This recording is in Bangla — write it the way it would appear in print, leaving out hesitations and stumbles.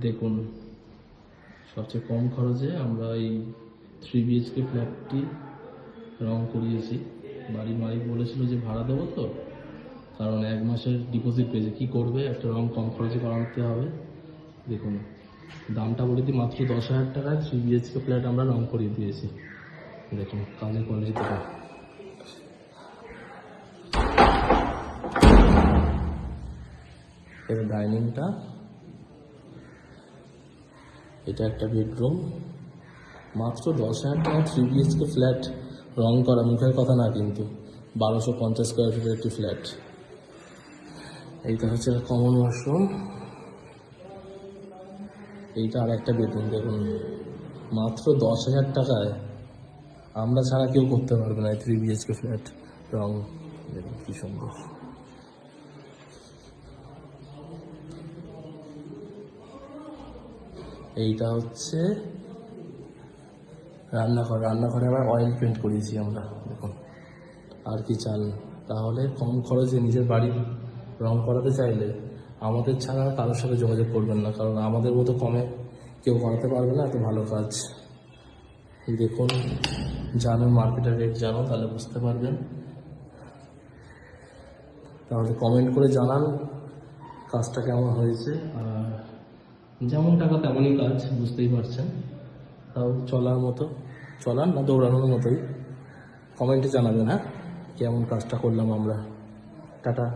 দেখুন, সবচেয়ে কম খরচে আমরা এই 3 BHK ফ্ল্যাটটি রং করিয়েছি। বাড়ির মালিক বলেছিল যে ভাড়া দেবো তো, কারণ 1 মাসের ডিপোজিট পেয়েছে, কী করবে, একটা রং কম খরচে করাতে হবে। দেখুন, দামটা বলে দিই, মাত্র 10,000 টাকায় 3 BHK ফ্ল্যাট আমরা রং করিয়ে দিয়েছি। দেখুন কাজের কোয়ালিটিটা। এটা ডাইনিংটা, এটা একটা বেডরুম। মাত্র 10,000 টাকা 3 BHK ফ্ল্যাট রং করা মুখের কথা না, কিন্তু 1250 স্কোয়ার ফিটের একটি ফ্ল্যাট। এইটা হচ্ছে কমন ওয়াশরুম, এইটা আর একটা বেডরুম। দেখুন মাত্র 10,000 টাকায় আমরা ছাড়া কেউ করতে পারবে না এই 3 BHK ফ্ল্যাট রং। দেখুন কী সুন্দর। এইটা হচ্ছে রান্নাঘর, রান্নাঘরে আবার অয়েল পেন্ট করিয়েছি আমরা। দেখুন আর কি চান, তাহলে কম খরচে নিজের বাড়ি রং করাতে চাইলে আমাদের ছাড়া কারোর সাথে যোগাযোগ করবেন না, কারণ আমাদের মতো কমে কেউ করাতে পারবে না এত ভালো কাজ। দেখুন, জানো মার্কেটের রেট জানো, তাহলে বুঝতে পারবেন। তাহলে কমেন্ট করে জানান কাজটা কেমন হয়েছে। আর যেমন টাকা তেমনই কাজ, বুঝতেই পারছেন। তাও চলার মতো, চলার না দৌড়ানোর মতোই। কমেন্টে জানাবেন হ্যাঁ কেমন কাজটা করলাম আমরা। টাটা।